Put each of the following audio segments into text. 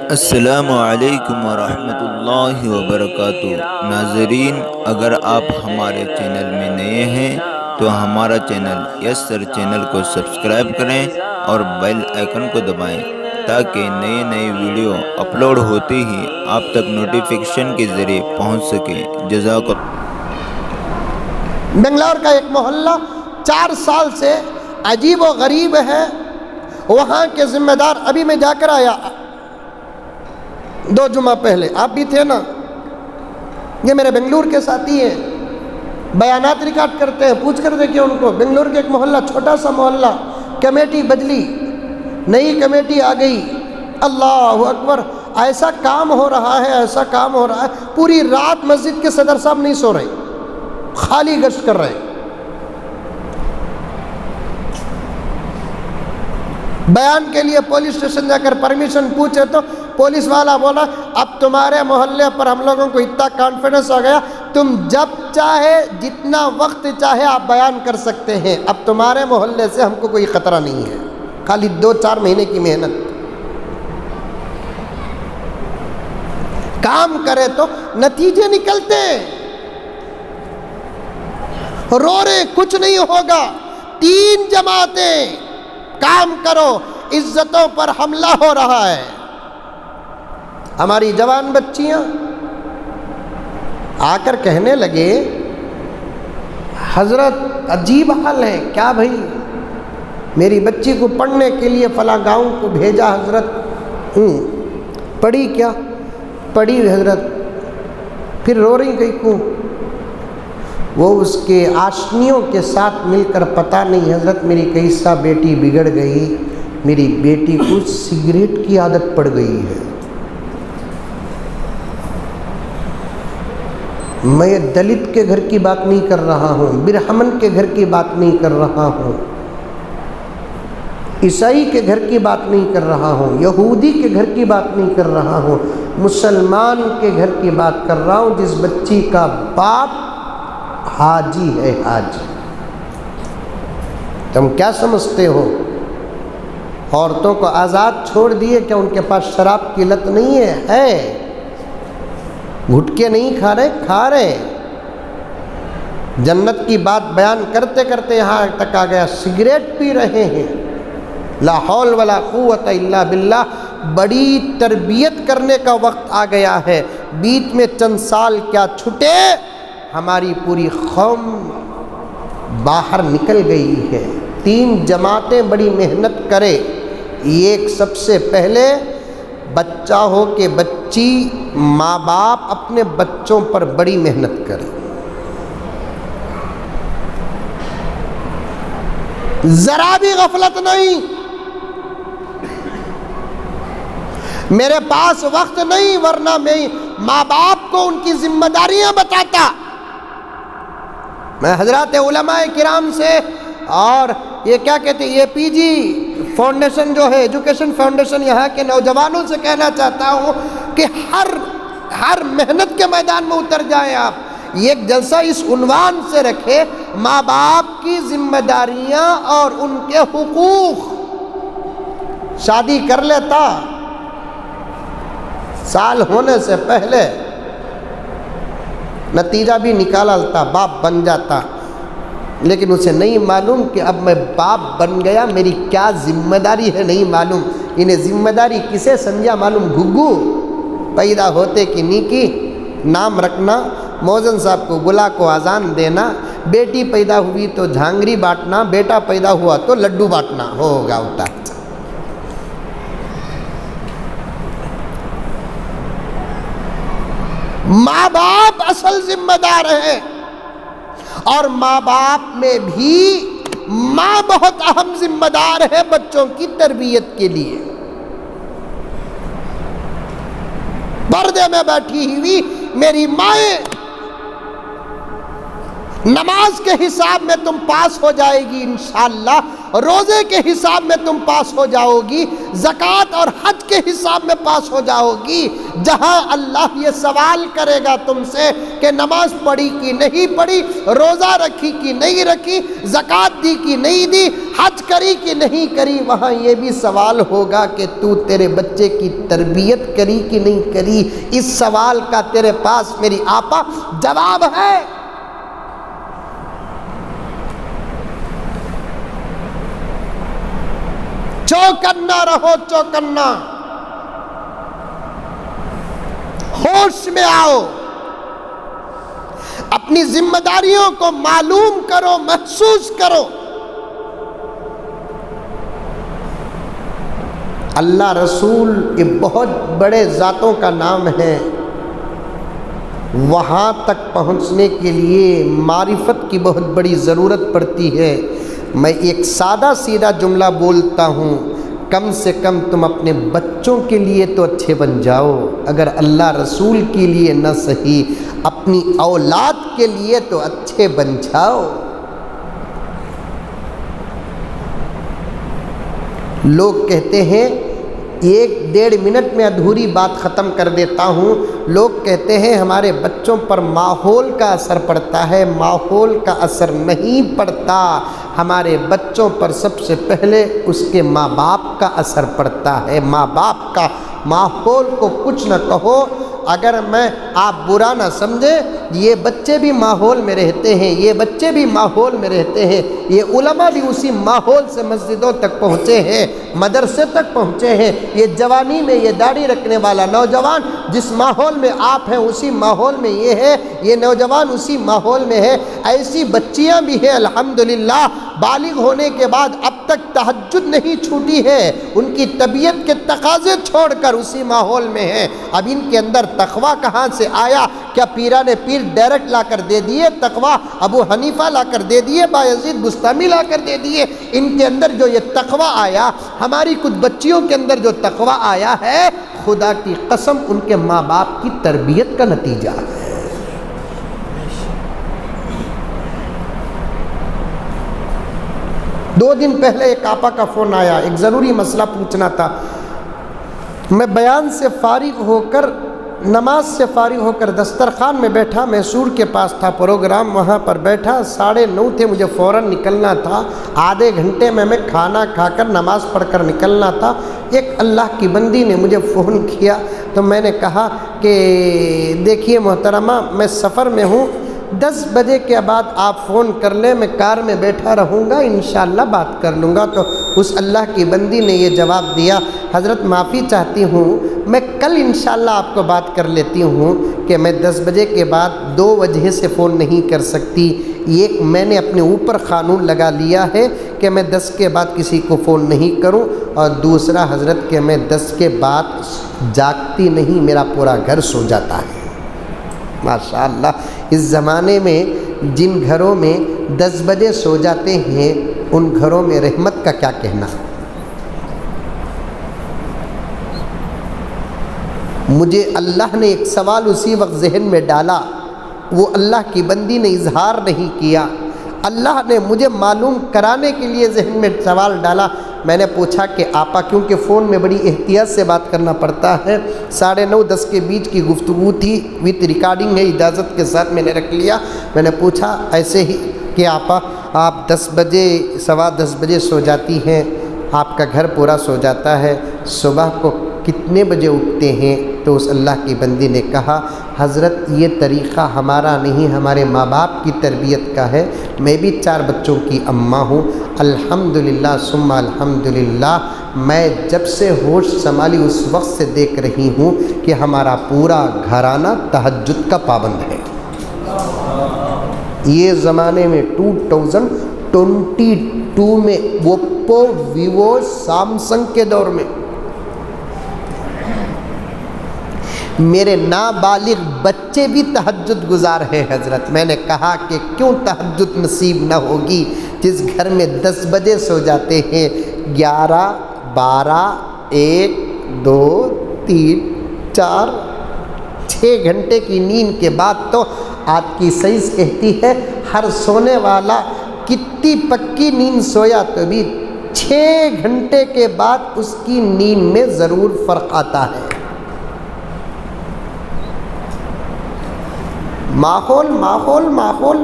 السلام علیکم ورحمۃ اللہ وبرکاتہ۔ ناظرین، اگر آپ ہمارے چینل میں نئے ہیں تو ہمارا چینل یس سر چینل کو سبسکرائب کریں اور بیل آئیکن کو دبائیں تاکہ نئے ویڈیو اپلوڈ ہوتے ہی آپ تک نوٹیفیکیشن کے ذریعے پہنچ سکے۔ جزاک اللہ۔ بنگلور کا ایک محلہ 4 سال سے عجیب و غریب ہے، وہاں کے ذمہ دار، ابھی میں جا کر آیا 2 جمعہ پہلے، آپ بھی تھے نا، یہ میرے بنگلور کے ساتھی ہیں، بیانات ریکارڈ کرتے ہیں، پوچھ کر دیکھیں ان کو۔ بنگلور کے ایک محلہ، چھوٹا سا محلہ، کمیٹی بدلی، نئی کمیٹی آ گئی، اللہ اکبر، ایسا کام ہو رہا ہے، ایسا کام ہو رہا ہے، پوری رات مسجد کے صدر صاحب نہیں سو رہے، خالی گشت کر رہے ہیں۔ بیان کے لیے پولیس اسٹیشن جا کر پرمیشن پوچھے تو پولیس والا بولا اب تمہارے محلے پر ہم لوگوں کو اتنا کانفیڈنس ہو گیا، تم جب چاہے جتنا وقت چاہے آپ بیان کر سکتے ہیں، اب تمہارے محلے سے ہم کو کوئی خطرہ نہیں ہے، خالی 2-4 مہینے کی محنت، کام کرے تو نتیجے نکلتے، رو رہے کچھ نہیں ہوگا، 3 جماعتیں کام کرو، عزتوں پر حملہ ہو رہا ہے۔ ہماری جوان بچیاں آ کر کہنے لگے حضرت عجیب حال ہے، کیا بھائی؟ میری بچی کو پڑھنے کے لیے فلاں گاؤں کو بھیجا حضرت، پڑھی کیا؟ پڑھی حضرت، پھر رو رہی گئی کیوں؟ وہ اس کے آشنیوں کے ساتھ مل کر پتہ نہیں حضرت میری کیسا بیٹی بگڑ گئی، میری بیٹی کو سگریٹ کی عادت پڑ گئی ہے۔ میں دلت کے گھر کی بات نہیں کر رہا ہوں، برہمن کے گھر کی بات نہیں کر رہا ہوں، عیسائی کے گھر کی بات نہیں کر رہا ہوں، یہودی کے گھر کی بات نہیں کر رہا ہوں، مسلمان کے گھر کی بات کر رہا ہوں، جس بچی کا باپ حاجی ہے، حاجی۔ تم کیا سمجھتے ہو؟ عورتوں کو آزاد چھوڑ دیے، کیا ان کے پاس شراب کی لت نہیں ہے؟ گھٹکے نہیں کھا رہے۔ جنت کی بات بیان کرتے کرتے یہاں تک آ گیا، سگریٹ پی رہے ہیں۔ لا حول ولا قوت الا باللہ۔ بڑی تربیت کرنے کا وقت آ گیا ہے، بیچ میں چند سال کیا چھٹے، ہماری پوری قوم باہر نکل گئی ہے۔ 3 جماعتیں بڑی محنت کرے، ایک سب سے پہلے بچہ ہو کہ بچی، ماں باپ اپنے بچوں پر بڑی محنت کرے، ذرا بھی غفلت نہیں۔ میرے پاس وقت نہیں، ورنہ میں ماں باپ کو ان کی ذمہ داریاں بتاتا۔ میں حضرات علماء کرام سے اور یہ کیا کہتے ہیں، یہ پی جی فاؤنڈیشن جو ہے، ایجوکیشن فاؤنڈیشن، یہاں کے نوجوانوں سے کہنا چاہتا ہوں کہ ہر محنت کے میدان میں اتر جائیں آپ۔ ایک جلسہ اس عنوان سے رکھے، ماں باپ کی ذمہ داریاں اور ان کے حقوق۔ شادی کر لیتا، سال ہونے سے پہلے نتیجہ بھی نکالا لیتا، باپ بن جاتا، لیکن اسے نہیں معلوم کہ اب میں باپ بن گیا، میری کیا ذمہ داری ہے نہیں معلوم۔ انہیں ذمہ داری کسے سمجھا معلوم؟ گھگو پیدا ہوتے کی نیکی، نام رکھنا، موذن صاحب کو بلا کو اذان دینا، بیٹی پیدا ہوئی تو جھانگری بانٹنا، بیٹا پیدا ہوا تو لڈو بانٹنا، ہوگا ہوتا۔ ماں باپ اصل ذمہ دار ہے، اور ماں باپ میں بھی ماں بہت اہم ذمہ دار ہے بچوں کی تربیت کے لیے۔ پردے میں بیٹھی ہوئی میری مائیں، نماز کے حساب میں تم پاس ہو جائے گی انشاءاللہ، روزے کے حساب میں تم پاس ہو جاؤ گی، زکوٰۃ اور حج کے حساب میں پاس ہو جاؤ گی۔ جہاں اللہ یہ سوال کرے گا تم سے کہ نماز پڑھی کہ نہیں پڑھی، روزہ رکھی کہ نہیں رکھی، زکوٰۃ دی کہ نہیں دی، حج کری کہ نہیں کری، وہاں یہ بھی سوال ہوگا کہ تو تیرے بچے کی تربیت کری کہ نہیں کری۔ اس سوال کا تیرے پاس میری آپا جواب ہے۔ چوکنا رہو، چوکنا، ہوش میں آؤ، اپنی ذمہ داریوں کو معلوم کرو، محسوس کرو۔ اللہ رسول یہ بہت بڑے ذاتوں کا نام ہے، وہاں تک پہنچنے کے لیے معرفت کی بہت بڑی ضرورت پڑتی ہے۔ میں ایک سادہ سیدھا جملہ بولتا ہوں، کم سے کم تم اپنے بچوں کے لیے تو اچھے بن جاؤ، اگر اللہ رسول کے لیے نہ صحیح اپنی اولاد کے لیے تو اچھے بن جاؤ۔ لوگ کہتے ہیں 1-1.5 منٹ میں ادھوری بات ختم کر دیتا ہوں، لوگ کہتے ہیں ہمارے بچوں پر ماحول کا اثر پڑتا ہے، ماحول کا اثر نہیں پڑتا، ہمارے بچوں پر سب سے پہلے اس کے ماں باپ کا اثر پڑتا ہے۔ ماں باپ کا، ماحول کو کچھ نہ کہو، اگر میں آپ برا نہ سمجھیں، یہ بچے بھی ماحول میں رہتے ہیں، یہ بچے بھی ماحول میں رہتے ہیں، یہ علماء بھی اسی ماحول سے مسجدوں تک پہنچے ہیں، مدرسے تک پہنچے ہیں۔ یہ جوانی میں یہ داڑھی رکھنے والا نوجوان جس ماحول میں آپ ہیں اسی ماحول میں یہ ہے، یہ نوجوان اسی ماحول میں ہے۔ ایسی بچیاں بھی ہیں الحمدللہ، بالغ ہونے کے بعد اب تک تہجد نہیں چھوٹی ہے، ان کی طبیعت کے تقاضے چھوڑ کر اسی ماحول میں ہیں۔ اب ان کے اندر تقویٰ کہاں سے آیا؟ کیا پیران پیر ڈائریکٹ لا کر دے دیے تقویٰ؟ ابو حنیفہ لا کر دے دیے، بایزید بستامی لا کر دے دیے؟ ان کے اندر جو یہ تقویٰ آیا، ہماری کچھ بچیوں کے اندر جو تقویٰ آیا ہے، خدا کی قسم ان کے ماں باپ کی تربیت کا نتیجہ ہے۔ 2 دن پہلے ایک آپا کا فون آیا، ایک ضروری مسئلہ پوچھنا تھا۔ میں بیان سے فارغ ہو کر، نماز سے فارغ ہو کر دسترخوان میں بیٹھا، میسور کے پاس تھا پروگرام، وہاں پر بیٹھا، 9:30 تھے، مجھے فوراً نکلنا تھا، آدھے گھنٹے میں کھانا کھا کر نماز پڑھ کر نکلنا تھا۔ ایک اللہ کی بندی نے مجھے فون کیا تو میں نے کہا کہ دیکھیے محترمہ، میں سفر میں ہوں، 10 بجے کے بعد آپ فون کر لیں، میں کار میں بیٹھا رہوں گا، انشاءاللہ بات کر لوں گا۔ تو اس اللہ کی بندی نے یہ جواب دیا، حضرت معافی چاہتی ہوں، میں کل انشاءاللہ آپ کو بات کر لیتی ہوں کہ میں 10 بجے کے بعد 2 وجہ سے فون نہیں کر سکتی۔ ایک، میں نے اپنے اوپر قانون لگا لیا ہے کہ میں 10 کے بعد کسی کو فون نہیں کروں، اور دوسرا حضرت کہ میں 10 کے بعد جاگتی نہیں، میرا پورا گھر سو جاتا ہے۔ ماشاءاللہ، اس زمانے میں جن گھروں میں 10 بجے سو جاتے ہیں ان گھروں میں رحمت کا کیا کہنا۔ مجھے اللہ نے ایک سوال اسی وقت ذہن میں ڈالا، وہ اللہ کی بندی نے اظہار نہیں کیا، اللہ نے مجھے معلوم کرانے کے لیے ذہن میں سوال ڈالا۔ میں نے پوچھا کہ آپا، کیونکہ فون میں بڑی احتیاط سے بات کرنا پڑتا ہے، 9:30-10 کے بیچ کی گفتگو تھی، وتھ ریکارڈنگ ہے، اجازت کے ساتھ میں نے رکھ لیا۔ میں نے پوچھا ایسے ہی کہ آپا آپ 10 بجے 10:15 بجے سو جاتی ہیں، آپ کا گھر پورا سو جاتا ہے، صبح کو کتنے بجے اٹھتے ہیں؟ تو اس اللہ کی بندی نے کہا، حضرت یہ طریقہ ہمارا نہیں، ہمارے ماں باپ کی تربیت کا ہے، میں بھی 4 بچوں کی اماں ہوں، الحمدللہ ثم الحمدللہ، میں جب سے ہوش سنبھالی اس وقت سے دیکھ رہی ہوں کہ ہمارا پورا گھرانہ تہجد کا پابند ہے۔ یہ زمانے میں 2022 میں اوپو، ویوو، سامسنگ کے دور میں میرے نابالغ بچے بھی تہجد گزار ہیں حضرت۔ میں نے کہا کہ کیوں تہجد نصیب نہ ہوگی جس گھر میں 10 بجے سو جاتے ہیں، 11، 12، 1، 2، 3، 4، 6 گھنٹے کی نیند کے بعد تو آپ کی سائنس کہتی ہے ہر سونے والا کتنی پکی نیند سویا تو بھی 6 گھنٹے کے بعد اس کی نیند میں ضرور فرق آتا ہے۔ ماحول ماحول ماحول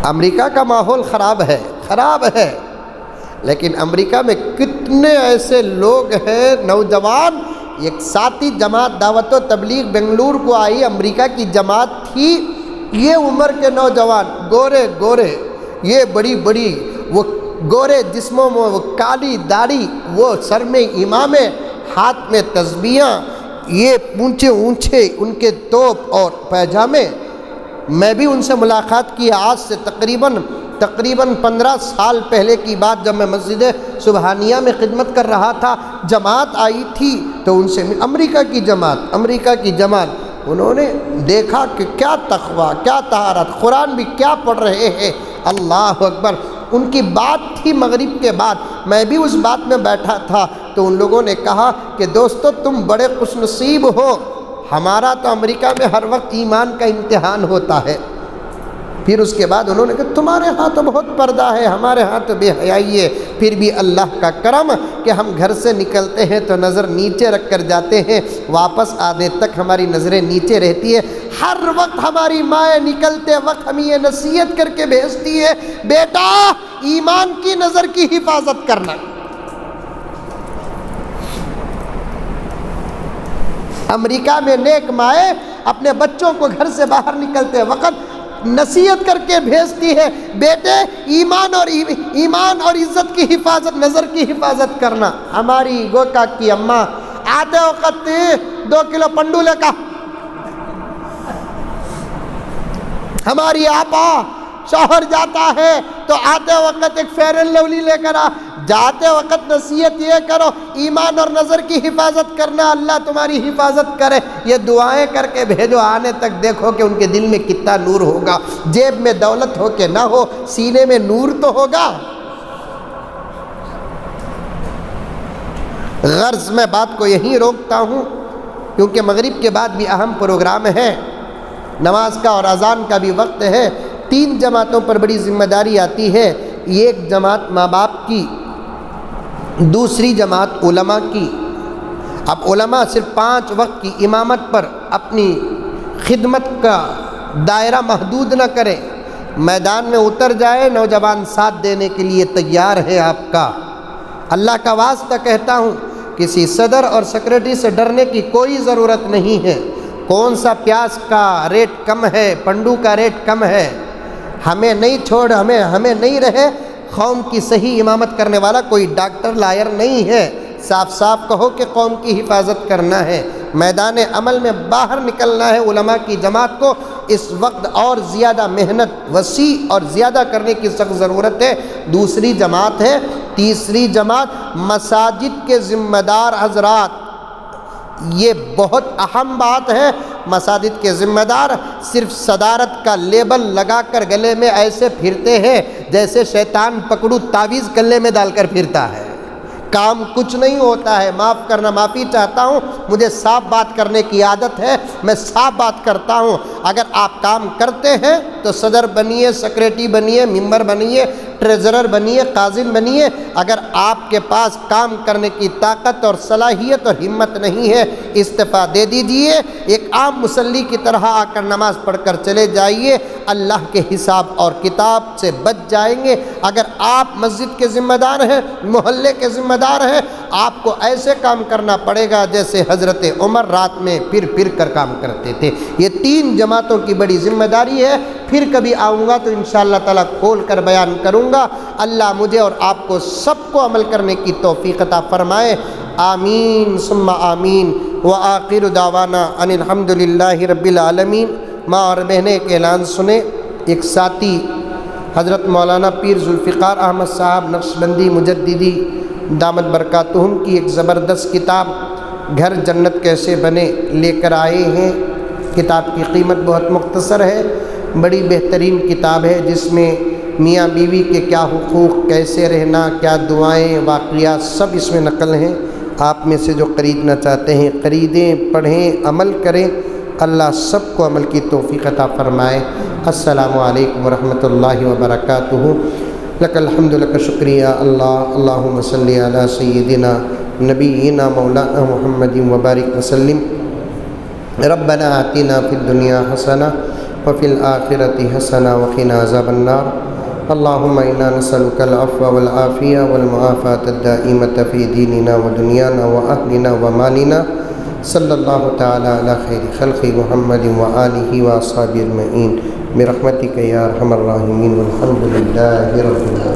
امریکہ کا ماحول خراب ہے، لیکن امریکہ میں کتنے ایسے لوگ ہیں نوجوان۔ ایک ساتھی جماعت دعوت و تبلیغ بنگلور کو آئی، امریکہ کی جماعت تھی، یہ عمر کے نوجوان گورے گورے، یہ بڑی بڑی وہ گورے جسموں میں وہ کالی داڑھی، وہ سر میں امامے، ہاتھ میں تسبیحاں، یہ اونچے اونچے ان کے توپ اور پیجامے۔ میں بھی ان سے ملاقات کی آج سے تقریباً 15 سال پہلے کی بات، جب میں مسجد سبحانیہ میں خدمت کر رہا تھا، جماعت آئی تھی تو ان سے امریکہ کی جماعت انہوں نے دیکھا کہ کیا تقویٰ، کیا طہارت، قرآن بھی کیا پڑھ رہے ہیں، اللہ اکبر۔ ان کی بات تھی مغرب کے بعد، میں بھی اس بات میں بیٹھا تھا، تو ان لوگوں نے کہا کہ دوستو تم بڑے خوش نصیب ہو، ہمارا تو امریکہ میں ہر وقت ایمان کا امتحان ہوتا ہے۔ پھر اس کے بعد انہوں نے کہا تمہارے ہاں تو بہت پردہ ہے، ہمارے ہاں تو بے حیائی ہے، پھر بھی اللہ کا کرم کہ ہم گھر سے نکلتے ہیں تو نظر نیچے رکھ کر جاتے ہیں، واپس آنے تک ہماری نظریں نیچے رہتی ہے۔ ہر وقت ہماری مائیں نکلتے وقت ہمیں یہ نصیحت کر کے بھیجتی ہے، بیٹا ایمان کی نظر کی حفاظت کرنا۔ امریکہ میں نیک مائیں اپنے بچوں کو گھر سے باہر نکلتے وقت نصیحت کر کے بھیجتی ہے، بیٹے ایمان اور عزت کی حفاظت، نظر کی حفاظت کرنا۔ ہماری گوکا کی اماں آتے وقت 2 کلو پنڈو لے کا، ہماری آپا شوہر جاتا ہے تو آتے وقت ایک فیئر اینڈ لولی لے کر آ، جاتے وقت نصیحت یہ کرو ایمان اور نظر کی حفاظت کرنا، اللہ تمہاری حفاظت کرے، یہ دعائیں کر کے بھیجو۔ آنے تک دیکھو کہ ان کے دل میں کتنا نور ہوگا، جیب میں دولت ہو کہ نہ ہو، سینے میں نور تو ہوگا۔ غرض میں بات کو یہیں روکتا ہوں، کیونکہ مغرب کے بعد بھی اہم پروگرام ہے، نماز کا اور اذان کا بھی وقت ہے۔ 3 جماعتوں پر بڑی ذمہ داری آتی ہے، ایک جماعت ماں باپ کی، دوسری جماعت علماء کی۔ اب علماء صرف 5 وقت کی امامت پر اپنی خدمت کا دائرہ محدود نہ کریں، میدان میں اتر جائے، نوجوان ساتھ دینے کے لیے تیار ہے آپ کا۔ اللہ کا واسطہ کہتا ہوں، کسی صدر اور سیکرٹری سے ڈرنے کی کوئی ضرورت نہیں ہے۔ کون سا پیاز کا ریٹ کم ہے، پنڈو کا ریٹ کم ہے، ہمیں نہیں رہے۔ قوم کی صحیح امامت کرنے والا کوئی ڈاکٹر لائر نہیں ہے، صاف صاف کہو کہ قوم کی حفاظت کرنا ہے، میدان عمل میں باہر نکلنا ہے۔ علماء کی جماعت کو اس وقت اور زیادہ محنت وسیع اور زیادہ کرنے کی سخت ضرورت ہے۔ دوسری جماعت ہے، تیسری جماعت مساجد کے ذمہ دار حضرات، یہ بہت اہم بات ہے۔ مساجد کے ذمہ دار صرف صدارت کا لیبل لگا کر گلے میں ایسے پھرتے ہیں جیسے شیطان پکڑو تعویذ گلے میں ڈال کر پھرتا ہے، کام کچھ نہیں ہوتا ہے۔ معاف کرنا، معافی چاہتا ہوں، مجھے صاف بات کرنے کی عادت ہے، میں صاف بات کرتا ہوں۔ اگر آپ کام کرتے ہیں تو صدر بنیے، سیکریٹری بنیے، ممبر بنیے، ٹریزرر بنیے، قاضم بنیے۔ اگر آپ کے پاس کام کرنے کی طاقت اور صلاحیت اور ہمت نہیں ہے، استعفیٰ دے دیجئے، ایک عام مصلی کی طرح آ کر نماز پڑھ کر چلے جائیے، اللہ کے حساب اور کتاب سے بچ جائیں گے۔ اگر آپ مسجد کے ذمہ دار ہیں، محلے کے ذمہ دار ہیں، آپ کو ایسے کام کرنا پڑے گا جیسے حضرت عمر رات میں پھر کر کام کرتے تھے۔ یہ 3 جماعتوں کی بڑی ذمہ داری ہے۔ پھر کبھی آؤں گا تو انشاءاللہ تعالیٰ کھول کر بیان کروں گا۔ اللہ مجھے اور آپ کو سب کو عمل کرنے کی توفیق عطا فرمائے، آمین ثم آمین۔ وآخر دعوانا ان الحمدللہ رب العالمین۔ ماں اور بہنیں ایک اعلان سنیں، ایک ساتھی حضرت مولانا پیر ذوالفقار احمد صاحب نقشبندی مجددی دامت برکاتہم کی ایک زبردست کتاب گھر جنت کیسے بنے لے کر آئے ہیں۔ کتاب کی قیمت بہت مختصر ہے، بڑی بہترین کتاب ہے، جس میں میاں بیوی کے کیا حقوق، کیسے رہنا، کیا دعائیں، واقعات سب اس میں نقل ہیں۔ آپ میں سے جو خریدنا چاہتے ہیں خریدیں، پڑھیں، عمل کریں۔ اللہ سب کو عمل کی توفیق عطا فرمائے۔ السلام علیکم ورحمۃ اللہ وبرکاتہ۔ لک الحمد لک شکریہ اللہ، اللہم صلی علی سیدنا نبینا مولانا محمد وبارک وسلم۔ ربنا آتنا فی الدنیا حسنہ وفی الآخرۃ حسنہ وقنا عذاب النار۔ اللہم انا نسألک العفو والعافیہ والمعافاة الدائمة فی دیننا ودنیانا واہلنا ومالنا۔ صلی اللہ تعالی علی خیر خلق محمد وآلہ واصحابہ اجمعین برحمتک یا ارحم الراحمین والحمد للہ رب العالمین۔